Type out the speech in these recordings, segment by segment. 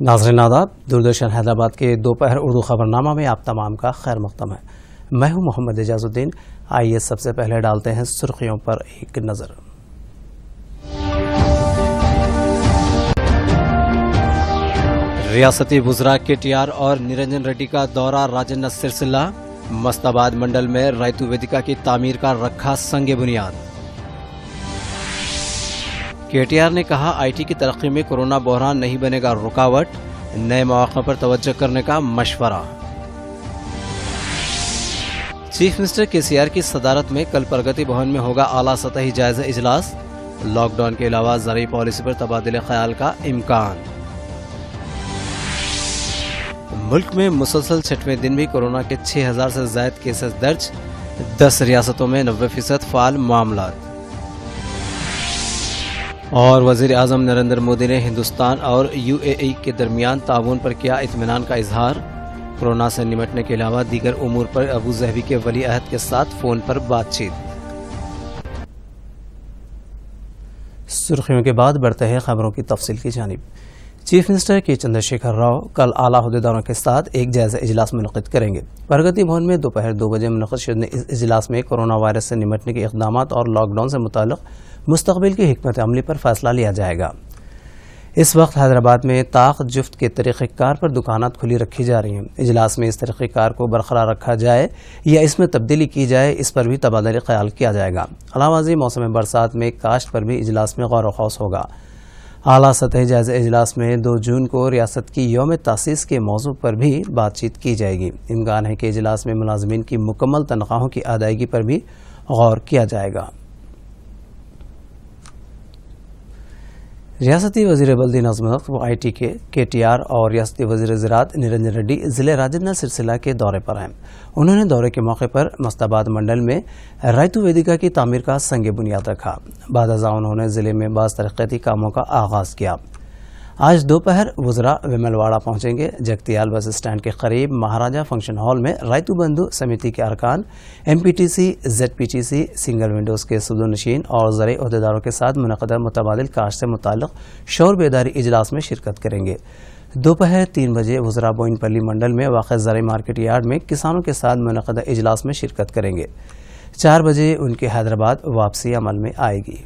ناظرین آداب، دوردرشن حیدرآباد کے دوپہر اردو خبرنامہ میں آپ تمام کا خیر مقدم ہے۔ میں ہوں محمد اعجاز الدین۔ آئیے سب سے پہلے ڈالتے ہیں سرخیوں پر ایک نظر۔ ریاستی وزراء KTR اور نرنجن ریڈی کا دورہ راجن سلسلہ۔ مستاباد منڈل میں رائتو ویدیکا کی تعمیر کا رکھا سنگ بنیاد۔ KTR نے کہا IT کی ترقی میں کورونا بحران نہیں بنے گا رکاوٹ، نئے مواقع پر توجہ کرنے کا مشورہ۔ چیف منسٹر KCR کی صدارت میں کل پرگتی بھون میں ہوگا اعلیٰ سطحی جائزہ اجلاس۔ لاک ڈاؤن کے علاوہ زرعی پالیسی پر تبادلہ خیال کا امکان۔ ملک میں مسلسل 6ویں دن بھی کورونا کے 6000 سے زائد کیسز درج، 10 ریاستوں میں 90% فعال معاملات۔ اور وزیر اعظم نریندر مودی نے ہندوستان اور UAE کے درمیان تعاون پر کیا اطمینان کا اظہار۔ کورونا سے نمٹنے کے علاوہ دیگر امور پر ابوظہبی کے ولی عہد کے ساتھ فون پر بات چیت۔ سرخیوں کے بعد بڑھتے ہیں خبروں کی تفصیل کی جانب۔ چیف منسٹر کے چندر شیکھر راؤ کل اعلیٰ عہدیداروں کے ساتھ ایک جائزہ اجلاس منعقد کریں گے۔ پرگتی بھون میں دوپہر 2 بجے منعقد شدہ اس اجلاس میں کورونا وائرس سے نمٹنے کے اقدامات اور لاک ڈاؤن سے متعلق مستقبل کی حکمت عملی پر فیصلہ لیا جائے گا۔ اس وقت حیدرآباد میں طاق جفت کے طریقہ کار پر دکانات کھلی رکھی جا رہی ہیں۔ اجلاس میں اس طریقہ کار کو برقرار رکھا جائے یا اس میں تبدیلی کی جائے، اس پر بھی تبادلہ خیال کیا جائے گا۔ علاوہ ازیں موسم برسات میں کاشت پر بھی اجلاس میں غور و خوض ہوگا۔ اعلیٰ سطحی جائزہ اجلاس میں 2 جون کو ریاست کی یوم تاسیس کے موضوع پر بھی بات چیت کی جائے گی۔ امکان ہے کہ اجلاس میں ملازمین کی مکمل تنخواہوں کی ادائیگی پر بھی غور کیا جائے گا۔ ریاستی وزیر بلدی نظم و IT کے KTR اور ریاستی وزیر زراعت نرنجن ریڈی ضلع راجندر سلسلہ کے دورے پر ہیں۔ انہوں نے دورے کے موقع پر مستاباد منڈل میں رائتو ویدیکا کی تعمیر کا سنگ بنیاد رکھا۔ بعد ازاں انہوں نے ضلع میں بعض ترقیاتی کاموں کا آغاز کیا۔ آج دوپہر وزراء ومل واڑہ پہنچیں گے۔ جگتیال بس اسٹینڈ کے قریب مہاراجہ فنکشن ہال میں رائتو بندھو سمیتی کے ارکان، MPTC، ZPTC، سنگل ونڈوز کے سودونشین اور زرعی عہدیداروں کے ساتھ منعقدہ متبادل کاشت سے متعلق شعور بیداری اجلاس میں شرکت کریں گے۔ دوپہر 3 بجے وزراء بوئن پلی منڈل میں واقع زرعی مارکیٹ یارڈ میں کسانوں کے ساتھ منعقدہ اجلاس میں شرکت کریں گے۔ 4 بجے ان کی حیدرآباد واپسی عمل میں آئے گی۔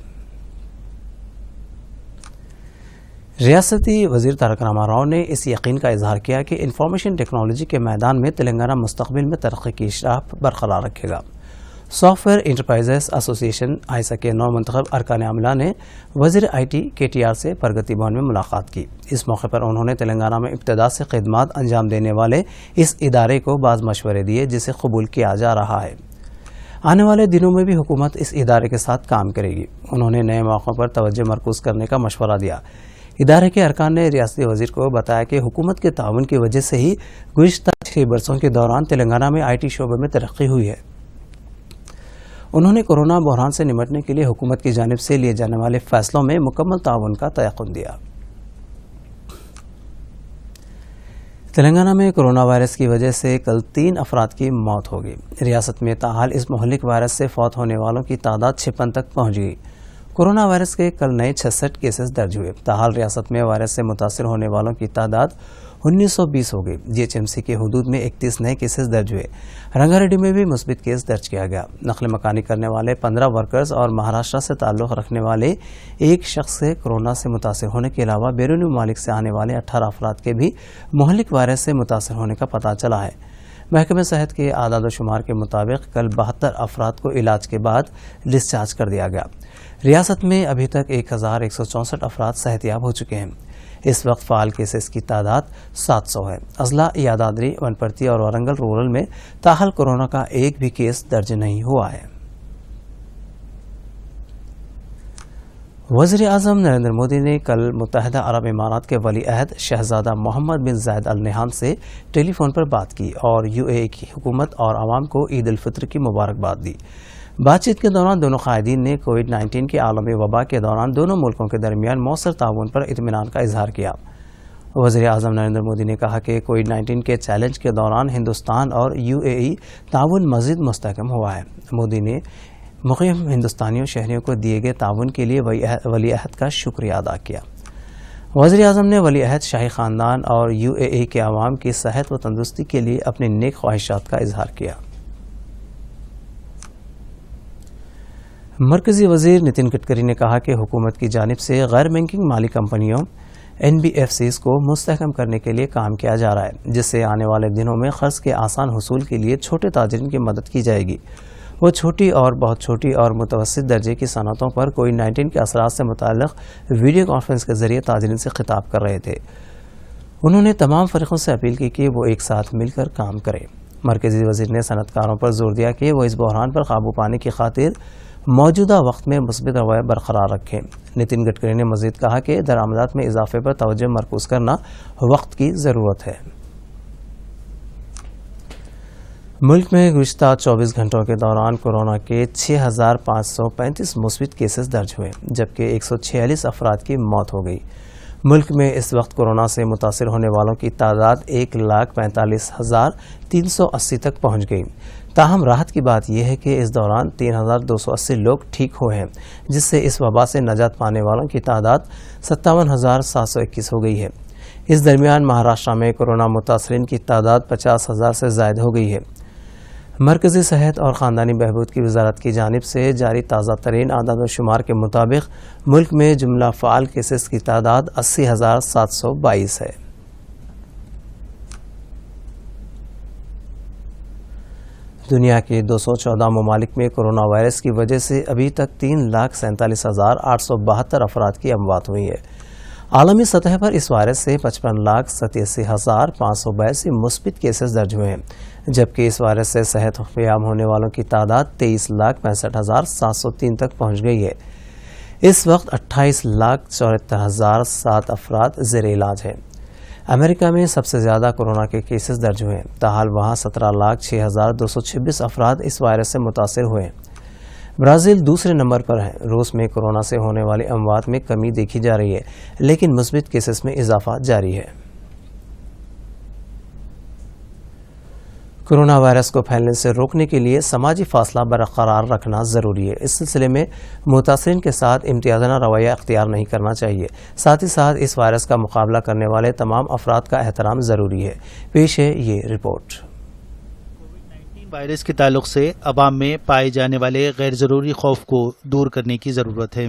ریاستی وزیر تارک راما راؤ نے اس یقین کا اظہار کیا کہ انفارمیشن ٹیکنالوجی کے میدان میں تلنگانہ مستقبل میں ترقی کی شاہ برقرار رکھے گا۔ سافٹ ویئر انٹرپرائزز ایسوسی ایشن آئسا کے نو منتخب ارکان عملہ نے وزیر IT KTR سے پرگتی بھون میں ملاقات کی۔ اس موقع پر انہوں نے تلنگانہ میں ابتدا سے خدمات انجام دینے والے اس ادارے کو بعض مشورے دیے جسے قبول کیا جا رہا ہے۔ آنے والے دنوں میں بھی حکومت اس ادارے کے ساتھ کام کرے گی۔ انہوں نے نئے موقعوں پر توجہ مرکوز کرنے کا مشورہ دیا۔ ادارے کے ارکان نے ریاستی وزیر کو بتایا کہ حکومت کے تعاون کی وجہ سے ہی گزشتہ 6 برسوں کے دوران تلنگانہ میں IT شعبے میں ترقی ہوئی ہے۔ انہوں نے کورونا بحران سے نمٹنے کے لیے حکومت کی جانب سے لیے جانے والے فیصلوں میں مکمل تعاون کا تیقن دیا۔ تلنگانہ میں کورونا وائرس کی وجہ سے کل 3 افراد کی موت ہو گئی۔ ریاست میں تاحال اس مہلک وائرس سے فوت ہونے والوں کی تعداد 56 تک پہنچ گئی۔ کورونا وائرس کے کل نئے 66 کیسز درج ہوئے۔ تاحال ریاست میں وائرس سے متاثر ہونے والوں کی تعداد 1920 ہو گئی۔ GHMC کے حدود میں 31 نئے کیسز درج ہوئے۔ رنگا ریڈی میں بھی مثبت کیس درج کیا گیا۔ نقل مکانی کرنے والے 15 ورکرز اور مہاراشٹر سے تعلق رکھنے والے ایک شخص سے کورونا سے متاثر ہونے کے علاوہ بیرونی ممالک سے آنے والے 18 افراد کے بھی مہلک وائرس سے متاثر ہونے کا پتہ چلا ہے۔ محکمہ صحت کے اعداد و شمار کے مطابق کل 72 افراد کو علاج کے بعد ڈسچارج کر دیا گیا۔ ریاست میں ابھی تک 1164 افراد صحت یاب ہو چکے ہیں۔ اس وقت فعال کیسز کی تعداد 700 ہے۔ اضلاع یادادری، ونپرتی اور ورنگل رورل میں تاحال کورونا کا ایک بھی کیس درج نہیں ہوا ہے۔ وزیر اعظم نریندر مودی نے کل متحدہ عرب امارات کے ولی عہد شہزادہ محمد بن زائد ال نہیان سے ٹیلی فون پر بات کی اور UAE کی حکومت اور عوام کو عید الفطر کی مبارکباد دی۔ بات چیت کے دوران دونوں قائدین نے کووڈ-19 کے عالمی وبا کے دوران دونوں ملکوں کے درمیان مؤثر تعاون پر اطمینان کا اظہار کیا۔ وزیر اعظم نریندر مودی نے کہا کہ کووڈ-19 کے چیلنج کے دوران ہندوستان اور UAE تعاون مزید مستحکم ہوا ہے۔ مودی نے مقیم ہندوستانیوں شہریوں کو دیے گئے تعاون کے لیے ولی عہد کا شکریہ ادا کیا۔ وزیر اعظم نے ولی عہد، شاہی خاندان اور UAE کے عوام کی صحت و تندرستی کے لیے اپنی نیک خواہشات کا اظہار کیا۔ مرکزی وزیر نتن گڈکری نے کہا کہ حکومت کی جانب سے غیر بینکنگ مالی کمپنیوں NBFCs کو مستحکم کرنے کے لیے کام کیا جا رہا ہے، جس سے آنے والے دنوں میں قرض کے آسان حصول کے لیے چھوٹے تاجرین کی مدد کی جائے گی۔ وہ چھوٹی اور بہت چھوٹی اور متوسط درجے کی صنعتوں پر کووڈ-19 کے اثرات سے متعلق ویڈیو کانفرنس کے ذریعے تاجرین سے خطاب کر رہے تھے۔ انہوں نے تمام فریقوں سے اپیل کی کہ وہ ایک ساتھ مل کر کام کریں۔ مرکزی وزیر نے صنعت کاروں پر زور دیا کہ وہ اس بحران پر قابو پانے کی خاطر موجودہ وقت میں مثبت رویہ برقرار رکھیں۔ نتن گڈکری نے مزید کہا کہ درآمدات میں اضافے پر توجہ مرکوز کرنا وقت کی ضرورت ہے۔ ملک میں گزشتہ 24 گھنٹوں کے دوران کورونا کے 6,535 مثبت کیسز درج ہوئے، جبکہ 146 افراد کی موت ہو گئی۔ ملک میں اس وقت کورونا سے متاثر ہونے والوں کی تعداد 1,45,380 تک پہنچ گئی۔ تاہم راحت کی بات یہ ہے کہ اس دوران 3,280 لوگ ٹھیک ہوئے ہیں، جس سے اس وبا سے نجات پانے والوں کی تعداد 57,721 ہو گئی ہے۔ اس درمیان مہاراشٹر میں کورونا متاثرین کی تعداد 50,000 سے زائد ہو گئی ہے۔ مرکزی صحت اور خاندانی بہبود کی وزارت کی جانب سے جاری تازہ ترین اعداد و شمار کے مطابق ملک میں جملہ فعال کیسز کی تعداد 80,722 ہے۔ دنیا کے 214 ممالک میں کورونا وائرس کی وجہ سے ابھی تک 3,47,872 افراد کی اموات ہوئی ہے۔ عالمی سطح پر اس وائرس سے 55,87,582 مثبت کیسز درج ہوئے ہیں، جبکہ اس وائرس سے صحت یاب ہونے والوں کی تعداد 23,65,703 تک پہنچ گئی ہے۔ اس وقت 28,74,007 افراد زیر علاج ہیں۔ امریکہ میں سب سے زیادہ کورونا کے کیسز درج ہوئے ہیں، تاحال وہاں 17,06,226 افراد اس وائرس سے متاثر ہوئے ہیں۔ برازیل دوسرے نمبر پر ہے۔ روس میں کورونا سے ہونے والی اموات میں کمی دیکھی جا رہی ہے، لیکن مثبت کیسز میں اضافہ جاری ہے۔ کورونا وائرس کو پھیلنے سے روکنے کے لیے سماجی فاصلہ برقرار رکھنا ضروری ہے۔ اس سلسلے میں متاثرین کے ساتھ امتیازانہ رویہ اختیار نہیں کرنا چاہیے۔ ساتھ ہی ساتھ اس وائرس کا مقابلہ کرنے والے تمام افراد کا احترام ضروری ہے۔ پیش ہے یہ رپورٹ۔ کووڈ-19 وائرس کے تعلق سے عوام میں پائے جانے والے غیر ضروری خوف کو دور کرنے کی ضرورت ہے۔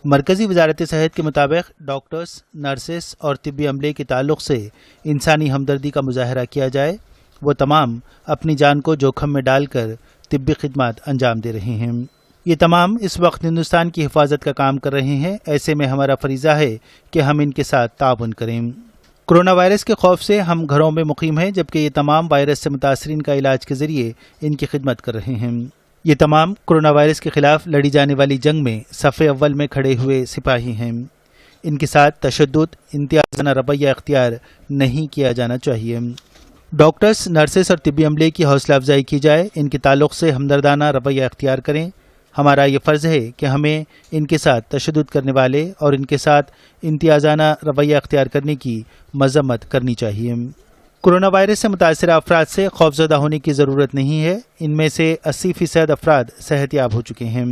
مرکزی وزارت صحت کے مطابق ڈاکٹرز، نرسز اور طبی عملے کے تعلق سے انسانی ہمدردی کا مظاہرہ کیا جائے۔ وہ تمام اپنی جان کو جوخم میں ڈال کر طبی خدمات انجام دے رہے ہیں۔ یہ تمام اس وقت ہندوستان کی حفاظت کا کام کر رہے ہیں۔ ایسے میں ہمارا فریضہ ہے کہ ہم ان کے ساتھ تعاون کریں۔ کورونا وائرس کے خوف سے ہم گھروں میں مقیم ہیں، جبکہ یہ تمام وائرس سے متاثرین کا علاج کے ذریعے ان کی خدمت کر رہے ہیں۔ یہ تمام کورونا وائرس کے خلاف لڑی جانے والی جنگ میں صف اول میں کھڑے ہوئے سپاہی ہیں۔ ان کے ساتھ تشدد، امتیازانہ رویہ اختیار نہیں کیا جانا چاہیے۔ ڈاکٹرز، نرسز اور طبی عملے کی حوصلہ افزائی کی جائے، ان کے تعلق سے ہمدردانہ رویہ اختیار کریں۔ ہمارا یہ فرض ہے کہ ہمیں ان کے ساتھ تشدد کرنے والے اور ان کے ساتھ امتیازانہ رویہ اختیار کرنے کی مذمت کرنی چاہیے۔ کورونا وائرس سے متاثرہ افراد سے خوفزدہ ہونے کی ضرورت نہیں ہے۔ ان میں سے 80% افراد صحت یاب ہو چکے ہیں۔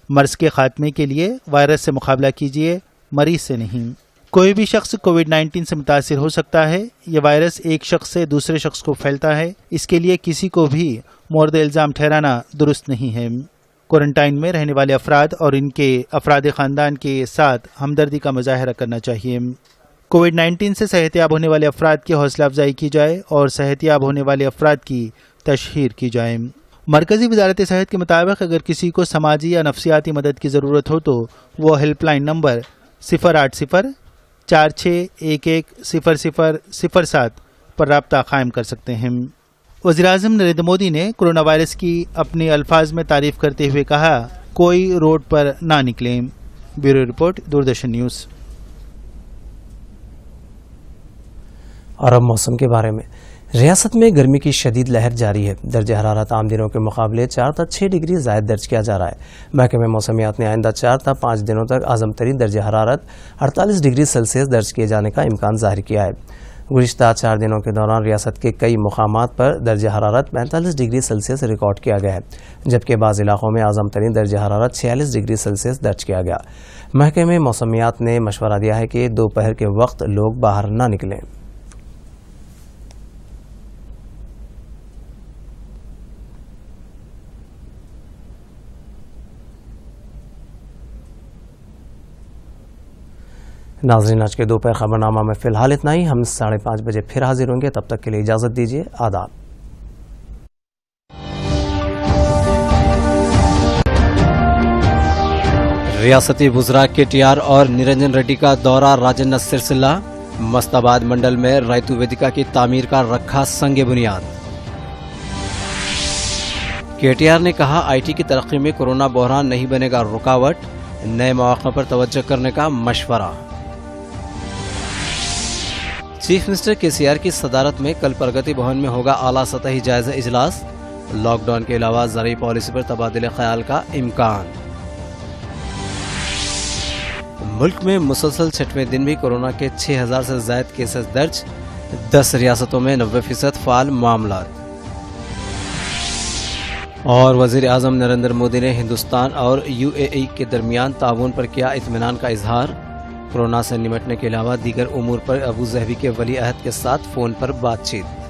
مرض کے خاتمے کے لیے وائرس سے مقابلہ کیجیے، مریض سے نہیں۔ کوئی بھی شخص کووڈ-19 سے متاثر ہو سکتا ہے۔ یہ وائرس ایک شخص سے دوسرے شخص کو پھیلتا ہے۔ اس کے لیے کسی کو بھی مورد الزام ٹھہرانا درست نہیں ہے۔ کوارنٹائن میں رہنے والے افراد اور ان کے افراد خاندان کے ساتھ ہمدردی کا مظاہرہ کرنا چاہیے۔ کووڈ-19 سے صحت یاب ہونے والے افراد کی حوصلہ افزائی کی جائے اور صحت یاب ہونے والے افراد کی تشہیر کی جائے۔ مرکزی وزارت صحت کے مطابق اگر کسی کو سماجی یا نفسیاتی مدد کی ضرورت ہو تو وہ ہیلپ لائن نمبر 08046110007 پر رابطہ قائم کر سکتے ہیں۔ وزیراعظم نریندر مودی نے کورونا وائرس کی اپنے الفاظ میں تعریف کرتے ہوئے کہا، کوئی روڈ پر نہ نکلیں۔ Bureau report, Doordarshan news. اور اب موسم کے بارے میں۔ ریاست میں گرمی کی شدید لہر جاری ہے۔ درجہ حرارت عام دنوں کے مقابلے 4 تا 6 ڈگری زائد درج کیا جا رہا ہے۔ محکمہ موسمیات نے آئندہ 4 تا 5 دنوں تک اعظم ترین درجہ حرارت 48 ڈگری سیلسیس درج کیے جانے کا امکان ظاہر کیا ہے۔ گزشتہ 4 دنوں کے دوران ریاست کے کئی مقامات پر درجہ حرارت 45 ڈگری سیلسیس ریکارڈ کیا گیا ہے، جبکہ بعض علاقوں میں اعظم ترین درجہ حرارت 46 ڈگری سیلسیس درج کیا گیا۔ محکمہ موسمیات نے مشورہ دیا ہے کہ دوپہر کے وقت لوگ باہر نہ نکلیں۔ ناظرین، آج کے دوپہر خبرنامہ میں فی الحال اتنا ہی۔ ہم 5:30 بجے پھر حاضر ہوں گے، تب تک کے لیے اجازت دیجیے۔ آداب۔ ریاستی وزراء KTR اور نرنجن ریڈی کا دورہ راجن سلسلہ، مستاباد منڈل میں رائتو ویدکا کی تعمیر کا رکھا سنگ بنیاد۔ KTR نے کہا IT کی ترقی میں کورونا بحران نہیں بنے گا رکاوٹ، نئے مواقع پر توجہ کرنے کا مشورہ۔ چیف منسٹر KCR کی صدارت میں کل پرگتی بھون میں ہوگا اعلیٰ سطحی جائزہ اجلاس، لاک ڈاؤن کے علاوہ زرعی پالیسی پر تبادلہ خیال کا امکان۔ ملک میں مسلسل 6ویں دن بھی کورونا کے 6000 سے زائد کیسز درج، 10 ریاستوں میں 90% فعال معاملات۔ اور وزیر اعظم نریندر مودی نے ہندوستان اور UAE کے درمیان تعاون پر کیا اطمینان کا اظہار، کورونا سے نمٹنے کے علاوہ دیگر امور پر ابوظہبی کے ولی عہد کے ساتھ فون پر بات چیت۔